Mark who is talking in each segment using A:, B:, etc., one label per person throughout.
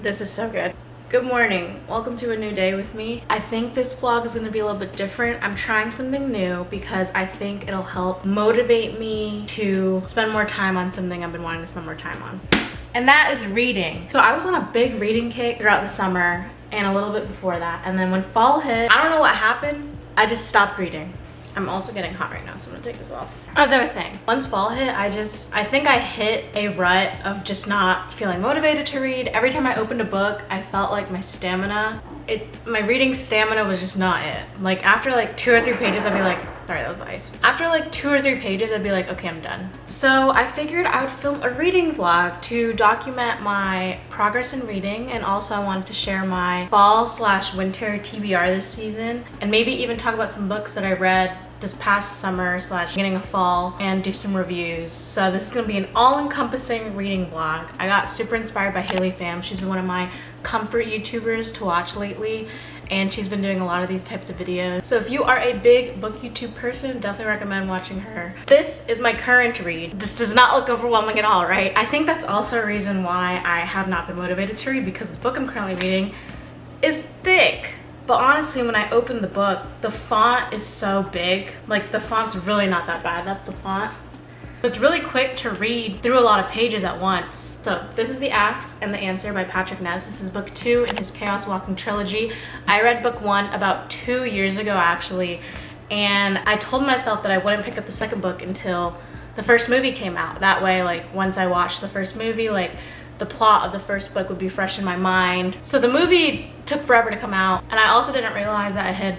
A: This is so good. Good morning. Welcome to a new day with me. I think this vlog is going to be a little bit different. I'm trying something new because I think it'll help motivate me to spend more time on something I've been wanting to spend more time on. And that is reading. So I was on a big reading kick throughout the summer and a little bit before that. And then when fall hit, I don't know what happened. I just stopped reading. I'm also getting hot right now, so I'm gonna take this off. As I was saying, once fall hit, I think I hit a rut of just not feeling motivated to read. Every time I opened a book, I felt like my reading stamina was just not it. Like after like 2 or 3 pages, I'd be like, sorry, that was the ice. After like 2 or 3 pages, I'd be like, okay, I'm done. So I figured I would film a reading vlog to document my progress in reading, and also I wanted to share my fall/winter TBR this season, and maybe even talk about some books that I read this past summer/beginning of fall and do some reviews. So this is gonna be an all-encompassing reading vlog. I got super inspired by Haley Pham. She's been one of my comfort YouTubers to watch lately, and she's been doing a lot of these types of videos. So if you are a big book YouTube person, definitely recommend watching her. This is my current read. This does not look overwhelming at all, right? I think that's also a reason why I have not been motivated to read, because the book I'm currently reading is thick. But honestly, when I opened the book, the font is so big. Like the font's really not that bad. That's the font. It's really quick to read through a lot of pages at once. So this is The Ask and the Answer by Patrick Ness. This is book 2 in his Chaos Walking trilogy. I read book 1 about 2 years ago actually, and I told myself that I wouldn't pick up the second book until the first movie came out. That way, like once I watched the first movie, like the plot of the first book would be fresh in my mind. So the movie took forever to come out, and I also didn't realize that it had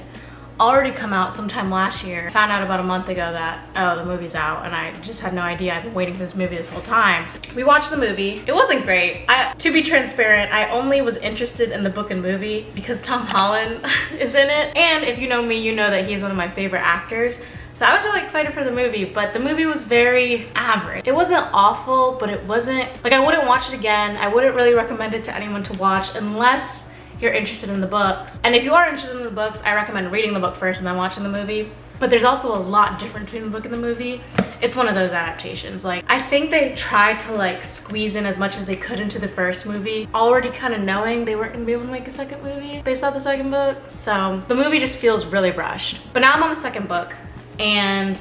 A: already come out sometime last year. I found out about a month ago that, oh, the movie's out, and I just had no idea. I've been waiting for this movie this whole time. We watched the movie. It wasn't great. To be transparent, I only was interested in the book and movie because Tom Holland is in it, and if you know me, you know that he's one of my favorite actors. So I was really excited for the movie, but the movie was very average. It wasn't awful, but it wasn't, like I wouldn't watch it again. I wouldn't really recommend it to anyone to watch unless you're interested in the books. And if you are interested in the books, I recommend reading the book first and then watching the movie. But there's also a lot different between the book and the movie. It's one of those adaptations. Like, I think they tried to like squeeze in as much as they could into the first movie, already kind of knowing they weren't gonna be able to make a second movie based off the second book. So the movie just feels really rushed. But now I'm on the second book, and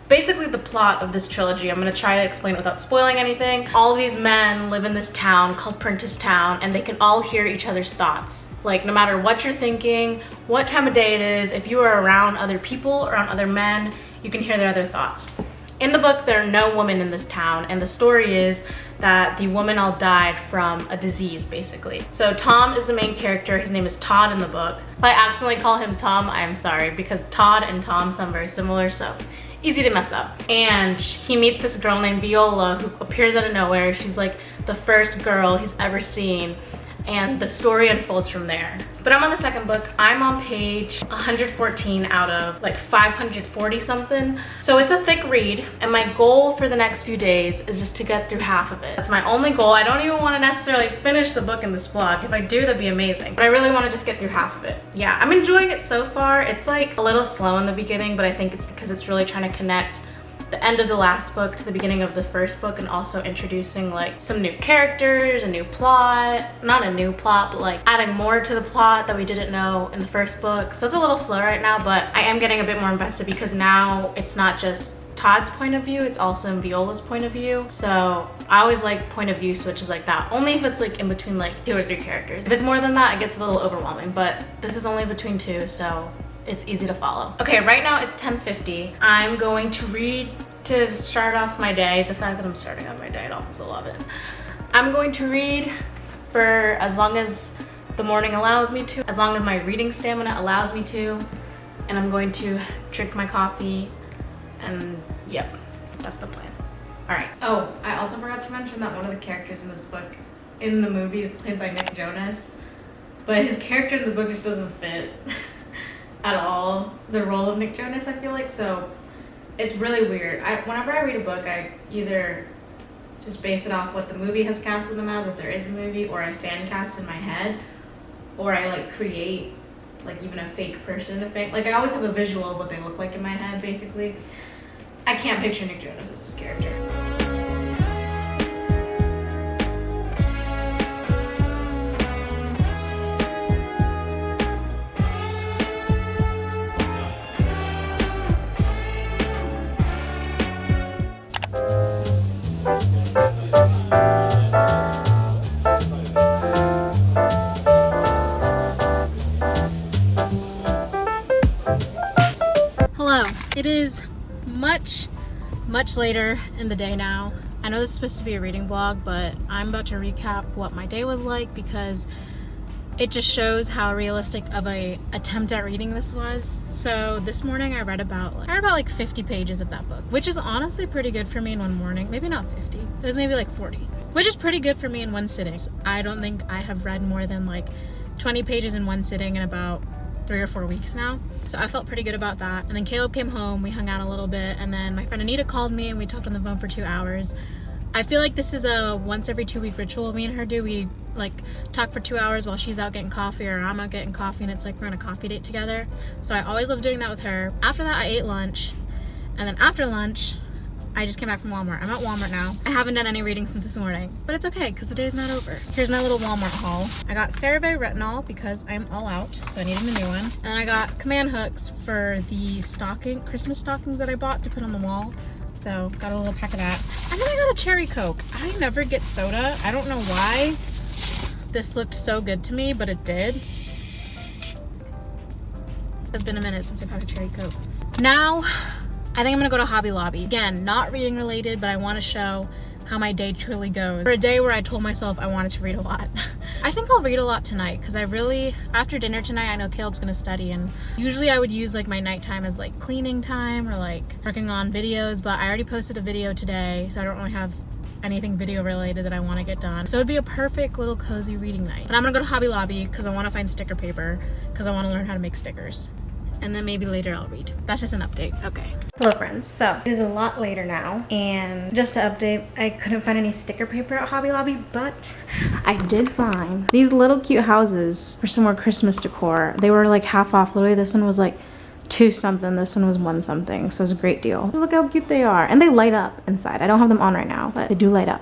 A: basically the plot of this trilogy, I'm gonna try to explain it without spoiling anything. All of these men live in this town called Prentice Town, and they can all hear each other's thoughts. Like no matter what you're thinking, what time of day it is, if you are around other people, around other men, you can hear their other thoughts. In the book, there are no women in this town, and the story is that the woman all died from a disease, basically. So Tom is the main character. His name is Todd in the book. If I accidentally call him Tom, I'm sorry, because Todd and Tom sound very similar, so easy to mess up. And he meets this girl named Viola who appears out of nowhere. She's like the first girl he's ever seen, and the story unfolds from there. But I'm on the second book. I'm on page 114 out of like 540 something. So it's a thick read, and my goal for the next few days is just to get through half of it. That's my only goal. I don't even want to necessarily finish the book in this vlog. If I do, that'd be amazing. But I really want to just get through half of it. Yeah, I'm enjoying it so far. It's like a little slow in the beginning, but I think it's because it's really trying to connect the end of the last book to the beginning of the first book, and also introducing like some new characters, a new plot, not a new plot, but like adding more to the plot that we didn't know in the first book. So it's a little slow right now, but I am getting a bit more invested because now it's not just Todd's point of view, it's also in Viola's point of view. So I always like point of view switches like that, only if it's like in between like 2 or 3 characters. If it's more than that, it gets a little overwhelming, but this is only between 2, so it's easy to follow. Okay, right now it's 10:50. I'm going to read to start off my day. The fact that I'm starting on my day at almost 11. I'm going to read for as long as the morning allows me to, as long as my reading stamina allows me to. and I'm going to drink my coffee, and yep, that's the plan. All right. Oh, I also forgot to mention that one of the characters in this book, in the movie, is played by Nick Jonas, but his character in the book just doesn't fit at all the role of Nick Jonas, I feel like. So it's really weird. Whenever I read a book, I either just base it off what the movie has casted them as, if there is a movie, or I fan cast in my head, or I like create like even a fake person to fake. Like I always have a visual of what they look like in my head, basically. I can't picture Nick Jonas as this character. Hello, it is much later in the day now. I know this is supposed to be a reading vlog, but I'm about to recap what my day was like because it just shows how realistic of a attempt at reading this was. So this morning I read about like 50 pages of that book, which is honestly pretty good for me in one morning. Maybe not 50, it was maybe like 40, which is pretty good for me in one sitting. I don't think I have read more than like 20 pages in one sitting in about 3 or 4 weeks now. So I felt pretty good about that. And then Caleb came home, we hung out a little bit, and then my friend Anita called me and we talked on the phone for 2 hours. I feel like this is a once every 2 week ritual me and her do. We like talk for 2 hours while she's out getting coffee or I'm out getting coffee, and it's like we're on a coffee date together. So I always love doing that with her. After that I ate lunch, and then after lunch I just came back from Walmart. I'm at Walmart now. I haven't done any reading since this morning, but it's okay because the day is not over. Here's my little Walmart haul. I got CeraVe retinol because I'm all out, so I needed a new one. And then I got command hooks for the Christmas stockings that I bought to put on the wall. So got a little pack of that. And then I got a cherry Coke. I never get soda. I don't know why this looked so good to me, but it did. It's been a minute since I've had a cherry Coke. Now, I think I'm gonna go to Hobby Lobby. Again, not reading related, but I wanna show how my day truly goes. For a day where I told myself I wanted to read a lot. I think I'll read a lot tonight because after dinner tonight, I know Caleb's gonna study, and usually I would use like my nighttime as like cleaning time or like working on videos, but I already posted a video today, so I don't really have anything video related that I wanna get done. So it'd be a perfect little cozy reading night. But I'm gonna go to Hobby Lobby because I wanna find sticker paper because I wanna learn how to make stickers. And then maybe later I'll read. That's just an update. Okay. Hello friends. So it is a lot later now, and just to update, I couldn't find any sticker paper at Hobby Lobby, but I did find these little cute houses for some more Christmas decor. They were like half off. Literally this one was like 2 something, this one was 1 something, so it was a great deal. Look how cute they are, and they light up inside. I don't have them on right now, but they do light up.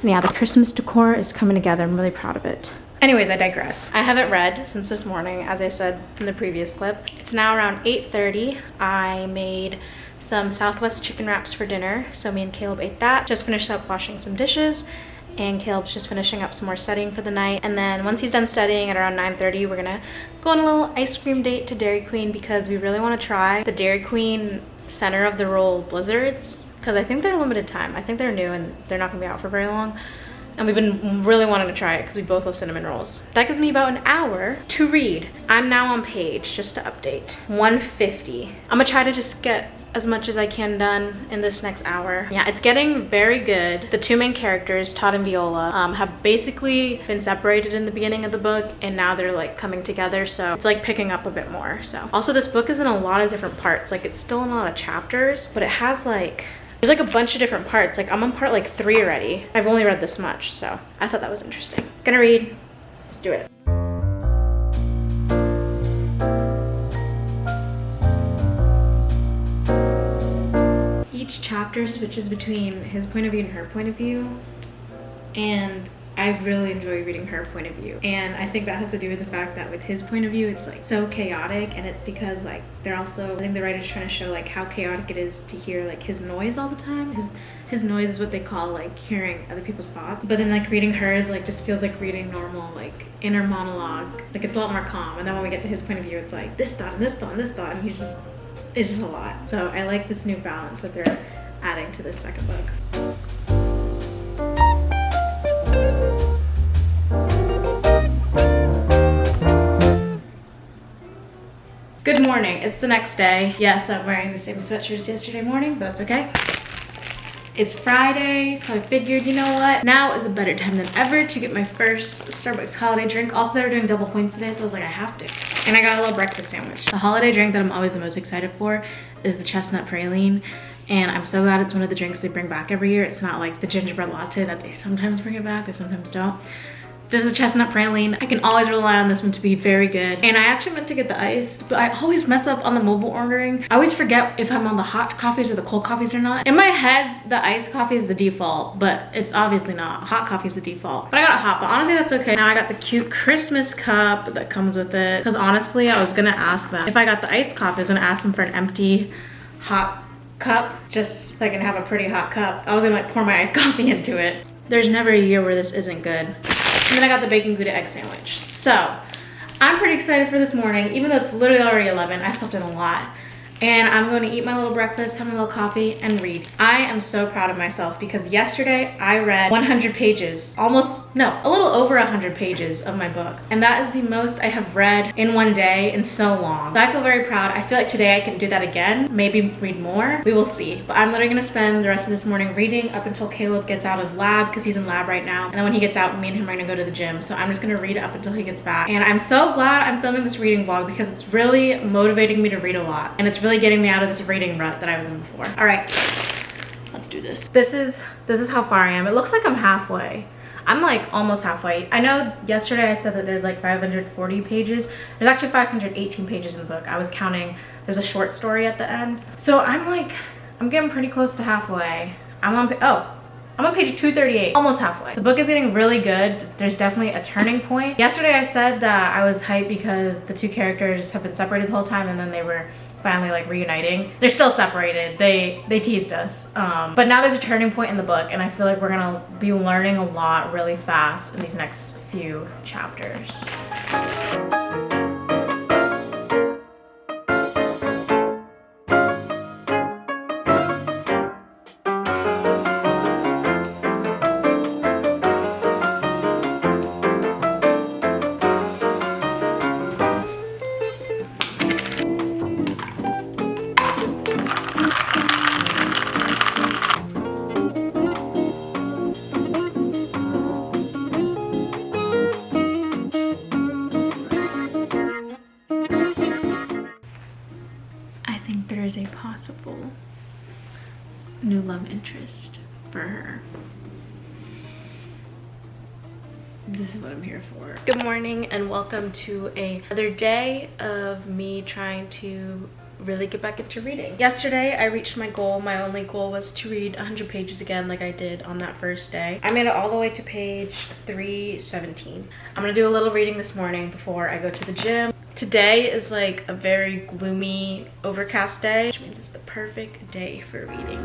A: And yeah, the Christmas decor is coming together. I'm really proud of it. Anyways, I digress. I haven't read since this morning, as I said in the previous clip. It's now around 8:30. I made some Southwest chicken wraps for dinner, so me and Caleb ate that. Just finished up washing some dishes, and Caleb's just finishing up some more studying for the night. And then once he's done studying at around 9:30, we're gonna go on a little ice cream date to Dairy Queen because we really wanna try the Dairy Queen center of the roll blizzards, because I think they're limited time. I think they're new and they're not gonna be out for very long. And we've been really wanting to try it because we both love cinnamon rolls. That gives me about an hour to read. I'm now on page, just to update, 150. I'm gonna try to just get as much as I can done in this next hour. Yeah, it's getting very good. The 2 main characters, Todd and Viola, have basically been separated in the beginning of the book, and now they're like coming together, so it's like picking up a bit more. So also this book is in a lot of different parts. Like it's still in a lot of chapters, but it has like, there's like a bunch of different parts. Like I'm on part like 3 already. I've only read this much, so I thought that was interesting. Gonna read, let's do it. Each chapter switches between his point of view and her point of view, and I really enjoy reading her point of view. And I think that has to do with the fact that with his point of view, it's like so chaotic, and it's because like they're also, I think the writer's trying to show like how chaotic it is to hear like his noise all the time. His noise is what they call like hearing other people's thoughts. But then like reading hers like just feels like reading normal like inner monologue. Like it's a lot more calm. And then when we get to his point of view, it's like this thought and this thought and this thought, and it's just a lot. So I like this new balance that they're adding to this second book. Good morning, it's the next day. Yes, I'm wearing the same sweatshirt as yesterday morning, but that's okay. It's Friday, so I figured, you know what? Now is a better time than ever to get my first Starbucks holiday drink. Also, they were doing double points today, so I was like, I have to. And I got a little breakfast sandwich. The holiday drink that I'm always the most excited for is the chestnut praline. And I'm so glad it's one of the drinks they bring back every year. It's not like the gingerbread latte that they sometimes bring it back, they sometimes don't. This is the chestnut praline. I can always rely on this one to be very good. And I actually meant to get the iced, but I always mess up on the mobile ordering. I always forget if I'm on the hot coffees or the cold coffees or not. In my head, the iced coffee is the default, but it's obviously not. Hot coffee is the default. But I got a hot, but honestly, that's okay. Now I got the cute Christmas cup that comes with it. Because honestly, I was gonna ask them, if I got the iced coffee, I was gonna ask them for an empty hot cup, just so I can have a pretty hot cup. I was gonna like pour my iced coffee into it. There's never a year where this isn't good. And then I got the bacon Gouda egg sandwich. So I'm pretty excited for this morning, even though it's literally already 11. I slept in a lot. And I'm going to eat my little breakfast, have my little coffee, and read. I am so proud of myself because yesterday I read 100 pages, a little over 100 pages of my book. And that is the most I have read in one day in so long. So I feel very proud. I feel like today I can do that again, maybe read more. We will see. But I'm literally gonna spend the rest of this morning reading up until Caleb gets out of lab because he's in lab right now. And then when he gets out, me and him are gonna go to the gym. So I'm just gonna read up until he gets back. And I'm so glad I'm filming this reading vlog because it's really motivating me to read a lot. And it's really getting me out of this reading rut that I was in before. All right, let's do this. This is how far I am. It looks like I'm halfway. I'm like almost halfway. I know yesterday I said that there's like 540 pages. There's actually 518 pages in the book. I was counting, there's a short story at the end. So I'm getting pretty close to halfway. I'm on page 238, almost halfway. The book is getting really good. There's definitely a turning point. Yesterday I said that I was hyped because the two characters have been separated the whole time and then they were finally like reuniting. They're still separated. They teased us. But now there's a turning point in the book and I feel like we're gonna be learning a lot really fast in these next few chapters. There's a possible new love interest for her. This is what I'm here for. Good morning and welcome to another day of me trying to really get back into reading. Yesterday I reached my goal. My only goal was to read 100 pages again like I did on that first day. I made it all the way to page 317. I'm gonna do a little reading this morning before I go to the gym. Today is like a very gloomy, overcast day, which means it's the perfect day for reading.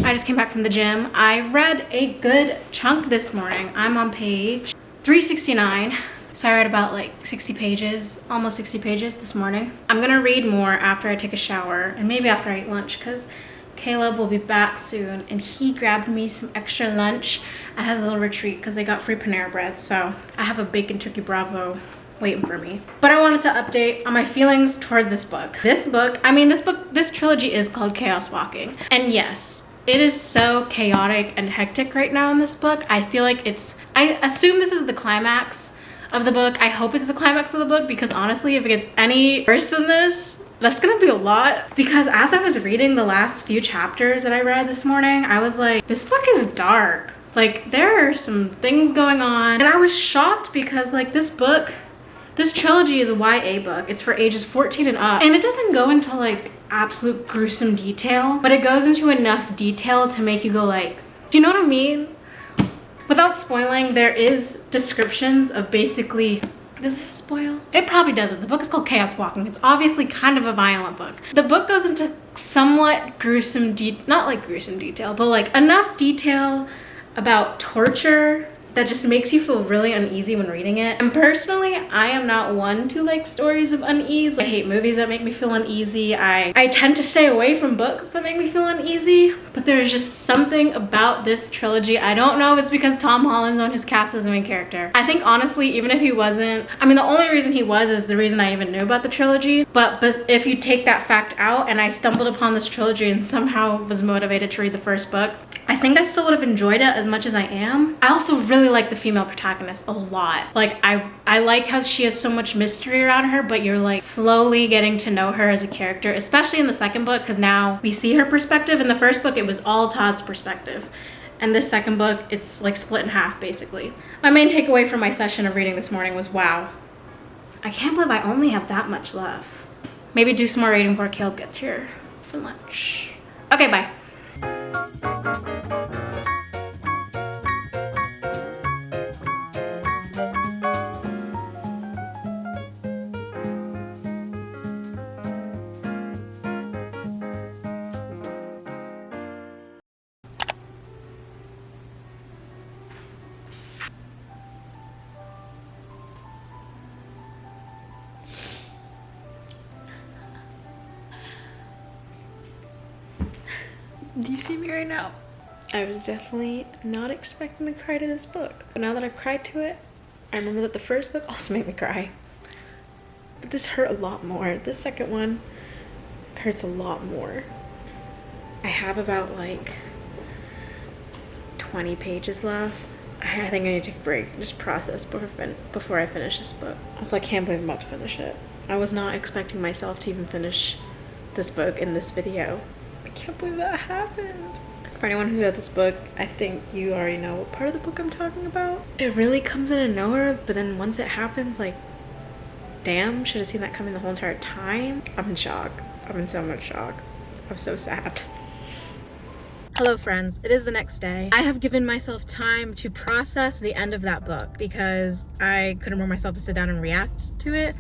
A: I just came back from the gym. I read a good chunk this morning. I'm on page 369. So I read about like 60 pages, almost 60 pages this morning. I'm gonna read more after I take a shower and maybe after I eat lunch because Caleb will be back soon and he grabbed me some extra lunch at his little retreat because they got free Panera bread. So I have a bacon turkey bravo waiting for me. But I wanted to update on my feelings towards this book. This trilogy is called Chaos Walking. And yes, it is so chaotic and hectic right now in this book. I feel like I assume this is the climax of the book. I hope it's the climax of the book because honestly, if it gets any worse than this, that's gonna be a lot. Because as I was reading the last few chapters that I read this morning, I was like, this book is dark. Like there are some things going on. And I was shocked because like this trilogy is a YA book. It's for ages 14 and up. And it doesn't go into like absolute gruesome detail, but it goes into enough detail to make you go like, do you know what I mean? Without spoiling, there is descriptions of basically, does this spoil? It probably doesn't. The book is called Chaos Walking. It's obviously kind of a violent book. The book goes into somewhat gruesome, not like gruesome detail, but like enough detail about torture that just makes you feel really uneasy when reading it. And personally, I am not one to like stories of unease. I hate movies that make me feel uneasy. I tend to stay away from books that make me feel uneasy, but there's just something about this trilogy. I don't know if it's because Tom Holland's on his cast as the main character. I think honestly, even if he wasn't, I mean, the only reason he was is the reason I even knew about the trilogy. But if you take that fact out, and I stumbled upon this trilogy and somehow was motivated to read the first book, I think I still would have enjoyed it as much as I am. I also really like the female protagonist a lot. Like I like how she has so much mystery around her, but you're like slowly getting to know her as a character, especially in the second book, because now we see her perspective. In the first book, it was all Todd's perspective. And this second book, it's like split in half basically. My main takeaway from my session of reading this morning was, wow, I can't believe I only have that much left. Maybe do some more reading before Caleb gets here for lunch. Okay, bye. Do you see me right now? I was definitely not expecting to cry to this book. But now that I've cried to it, I remember that the first book also made me cry. But this hurt a lot more. This second one hurts a lot more. I have about like 20 pages left. I think I need to take a break and just process before I finish this book. Also, I can't believe I'm about to finish it. I was not expecting myself to even finish this book in this video. I can't believe that happened. For anyone who's read this book, I think you already know what part of the book I'm talking about. It really comes out of nowhere, but then once it happens, like, damn, should have seen that coming the whole entire time. I'm in shock. I'm in so much shock. I'm so sad. Hello friends, it is the next day. I have given myself time to process the end of that book because I couldn't bring myself to sit down and react to it,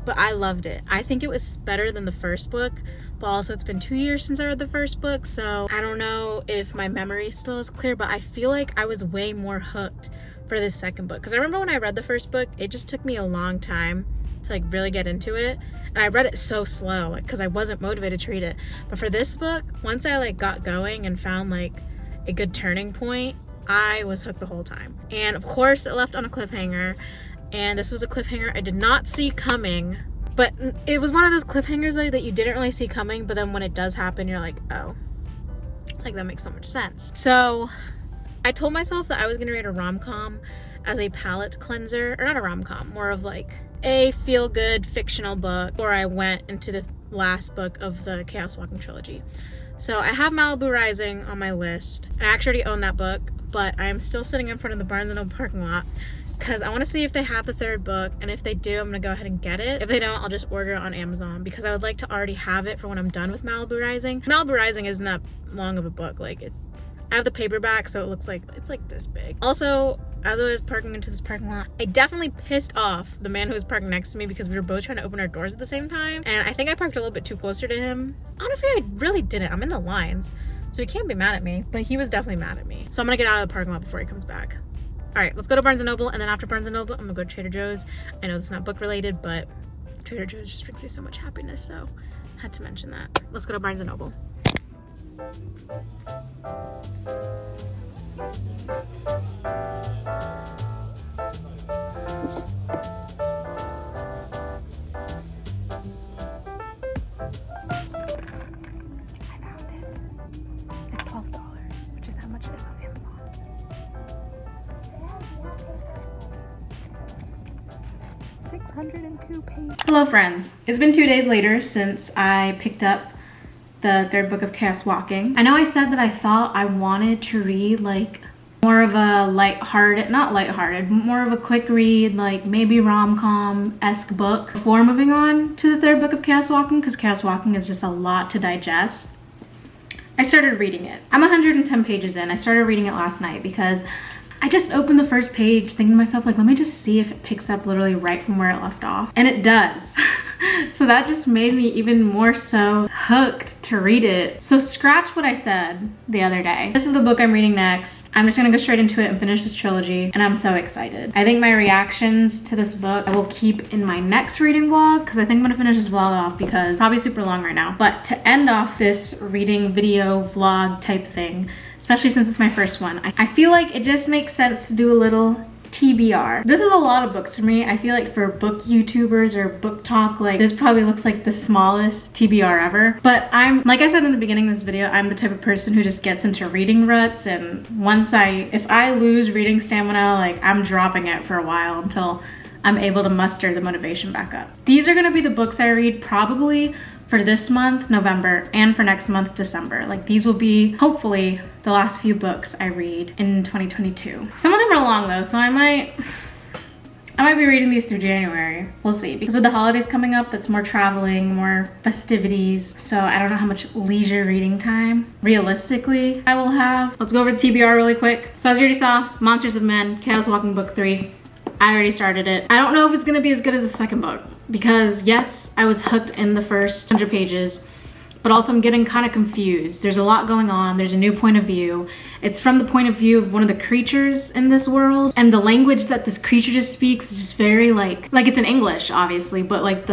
A: but I loved it. I think it was better than the first book, but also it's been 2 years since I read the first book, so I don't know if my memory still is clear, but I feel like I was way more hooked for this second book. Because I remember when I read the first book, it just took me a long time to like really get into it, and I read it so slow, like, because I wasn't motivated to read it. But for this book, once I like got going and found like a good turning point, I was hooked the whole time. And of course it left on a cliffhanger, and this was a cliffhanger I did not see coming. But it was one of those cliffhangers like that you didn't really see coming, but then when it does happen, you're like, oh, like that makes so much sense. So I told myself that I was gonna read a rom-com as a palate cleanser, or not a rom-com, more of like a feel-good fictional book before I went into the last book of the Chaos Walking trilogy. So I have Malibu Rising on my list. I actually already own that book, but I'm still sitting in front of the Barnes & Noble parking lot because I want to see if they have the third book, and if they do, I'm gonna go ahead and get it. If they don't, I'll just order it on Amazon because I would like to already have it for when I'm done with Malibu Rising. Malibu Rising isn't that long of a book. Like, I have the paperback, so it looks like it's like this big. Also, as I was parking into this parking lot, I definitely pissed off the man who was parking next to me because we were both trying to open our doors at the same time, and I think I parked a little bit too closer to him. Honestly, I really didn't. I'm in the lines, so he can't be mad at me, but he was definitely mad at me. So I'm gonna get out of the parking lot before he comes back. All right, let's go to Barnes & Noble, and then after Barnes & Noble, I'm gonna go to Trader Joe's. I know it's not book related, but Trader Joe's just brings me so much happiness, so I had to mention that. Let's go to Barnes & Noble. I found it. It's $12, which is how much it is on Amazon. $602 pages. Hello friends. It's been 2 days later since I picked up the third book of Chaos Walking. I know I said that I thought I wanted to read like more of a lighthearted, not lighthearted, more of a quick read, like maybe rom-com-esque book before moving on to the third book of Chaos Walking, because Chaos Walking is just a lot to digest. I started reading it. I'm 110 pages in. I started reading it last night because I just opened the first page thinking to myself, like, let me just see if it picks up literally right from where it left off. And it does. So that just made me even more so hooked to read it. So scratch what I said the other day. This is the book I'm reading next. I'm just gonna go straight into it and finish this trilogy, and I'm so excited. I think my reactions to this book I will keep in my next reading vlog, because I think I'm gonna finish this vlog off because it's probably super long right now. But to end off this reading video vlog type thing, especially since it's my first one, I feel like it just makes sense to do a little TBR. This is a lot of books for me. I feel like for book YouTubers or book talk, like this probably looks like the smallest TBR ever. But like I said in the beginning of this video, I'm the type of person who just gets into reading ruts, and if I lose reading stamina, like I'm dropping it for a while until I'm able to muster the motivation back up. These are gonna be the books I read probably for this month, November, and for next month, December. Like these will be, hopefully, the last few books I read in 2022. Some of them are long though, so I might be reading these through January. We'll see. Because with the holidays coming up, that's more traveling, more festivities. So I don't know how much leisure reading time, realistically, I will have. Let's go over the TBR really quick. So as you already saw, Monsters of Men, Chaos Walking Book 3. I already started it. I don't know if it's gonna be as good as the second book, because yes, I was hooked in the first 100 pages, but also I'm getting kind of confused. There's a lot going on. There's a new point of view. It's from the point of view of one of the creatures in this world, and the language that this creature just speaks is just very like it's in English, obviously, but like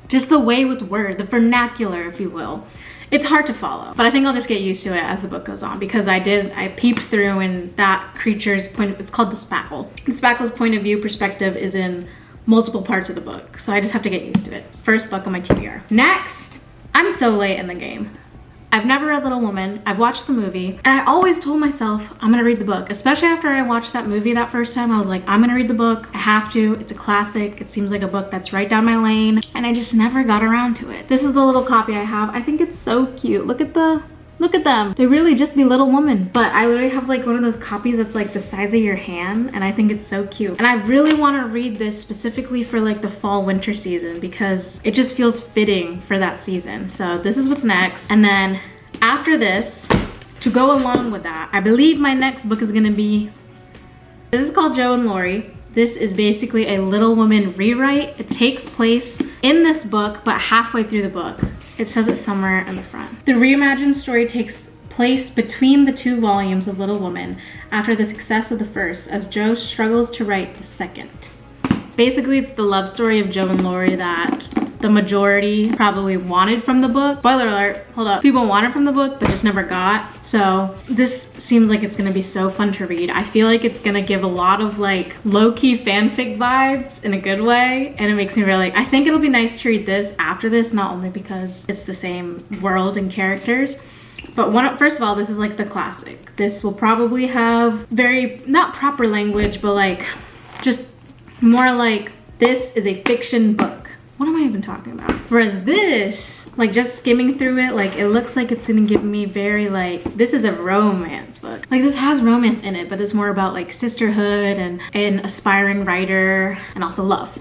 A: just the way with words, the vernacular, if you will. It's hard to follow, but I think I'll just get used to it as the book goes on, because I peeped through, and that creature's it's called the Spackle. The Spackle's point of view perspective is in multiple parts of the book, so I just have to get used to it. First book on my TBR. Next, I'm so late in the game. I've never read Little Women. I've watched the movie, and I always told myself I'm gonna read the book, especially after I watched that movie that first time. I was like, I'm gonna read the book. I have to. It's a classic. It seems like a book that's right down my lane, and I just never got around to it. This is the little copy I have. I think it's so cute. Look at them. They really just be Little Women. But I literally have like one of those copies that's like the size of your hand, and I think it's so cute. And I really want to read this specifically for like the fall winter season, because it just feels fitting for that season. So this is what's next. And then after this, to go along with that, I believe my next book is gonna be, this is called Joe and Laurie. This is basically a Little Women rewrite. It takes place in this book, but halfway through the book. It says it somewhere in the front. The reimagined story takes place between the two volumes of Little Women after the success of the first, as Joe struggles to write the second. Basically, it's the love story of Joe and Laurie that the majority probably wanted from the book. Spoiler alert, hold up. People wanted from the book, but just never got. So this seems like it's gonna be so fun to read. I feel like it's gonna give a lot of like low-key fanfic vibes in a good way. And it makes me really, I think it'll be nice to read this after this, not only because it's the same world and characters, but first of all, this is like the classic. This will probably have very, not proper language, but like just more like this is a fiction book. What am I even talking about? Whereas this, like just skimming through it, like it looks like it's gonna give me very like, this is a romance book. Like this has romance in it, but it's more about like sisterhood and an aspiring writer and also love.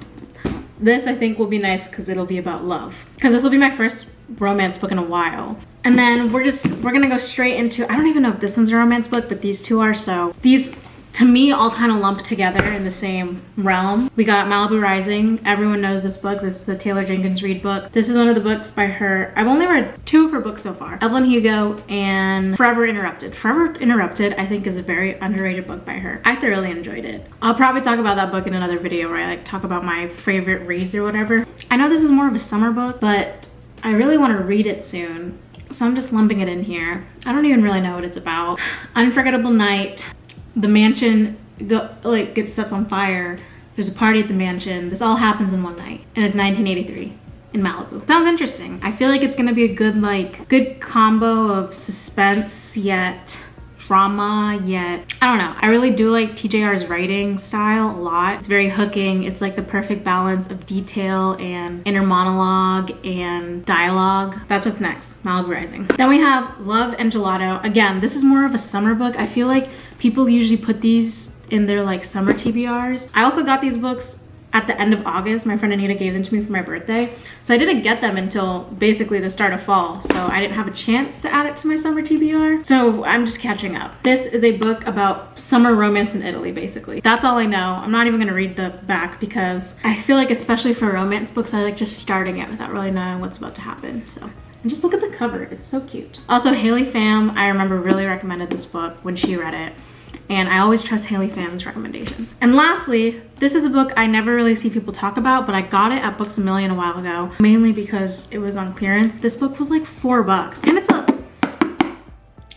A: This I think will be nice because it'll be about love. Because this will be my first romance book in a while. And then we're gonna go straight into, I don't even know if this one's a romance book, but these two are, so these to me all kind of lumped together in the same realm. We got Malibu Rising. Everyone knows this book. This is a Taylor Jenkins Reid book. This is one of the books by her. I've only read 2 of her books so far. Evelyn Hugo and Forever Interrupted. Forever Interrupted I think is a very underrated book by her. I thoroughly enjoyed it. I'll probably talk about that book in another video where I like talk about my favorite reads or whatever. I know this is more of a summer book, but I really want to read it soon. So I'm just lumping it in here. I don't even really know what it's about. Unforgettable Night. The mansion gets set on fire. There's a party at the mansion. This all happens in one night, and it's 1983 in Malibu. Sounds interesting. I feel like it's gonna be a good combo of suspense yet drama yet, I don't know. I really do like TJR's writing style a lot. It's very hooking. It's like the perfect balance of detail and inner monologue and dialogue. That's what's next, Malibu Rising. Then we have Love and Gelato. Again, this is more of a summer book. I feel like people usually put these in their like summer TBRs. I also got these books at the end of August. My friend Anita gave them to me for my birthday. So I didn't get them until basically the start of fall. So I didn't have a chance to add it to my summer TBR. So I'm just catching up. This is a book about summer romance in Italy, basically. That's all I know. I'm not even gonna read the back because I feel like, especially for romance books, I like just starting it without really knowing what's about to happen. So, and just look at the cover, it's so cute. Also, Haley Pham, I remember, really recommended this book when she read it. And I always trust Haley Pham's recommendations. And lastly, this is a book I never really see people talk about, but I got it at Books A Million a while ago, mainly because it was on clearance. This book was like $4, and it's a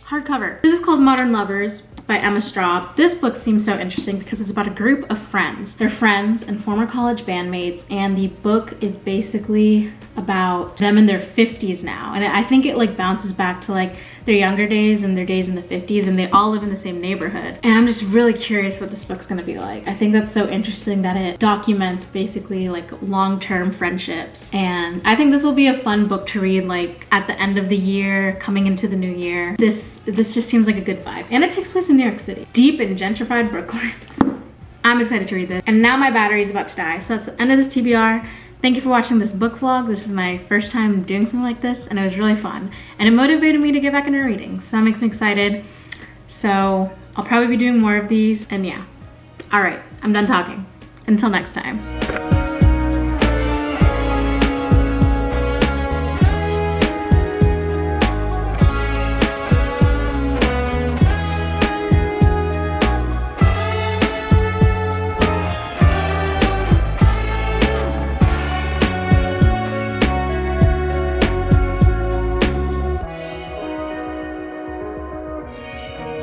A: hardcover. This is called Modern Lovers by Emma Straub. This book seems so interesting because it's about a group of friends. They're friends and former college bandmates, and the book is basically about them in their 50s now. And I think it like bounces back to like their younger days and their days in the 50s, and they all live in the same neighborhood. And I'm just really curious what this book's gonna be like. I think that's so interesting that it documents basically like long-term friendships. And I think this will be a fun book to read like at the end of the year, coming into the new year. This just seems like a good vibe. And it takes place in New York City, deep in gentrified Brooklyn. I'm excited to read this. And now my battery's about to die. So that's the end of this TBR. Thank you for watching this book vlog. This is my first time doing something like this, and it was really fun. And it motivated me to get back into reading, so that makes me excited. So I'll probably be doing more of these, and yeah. All right, I'm done talking. Until next time.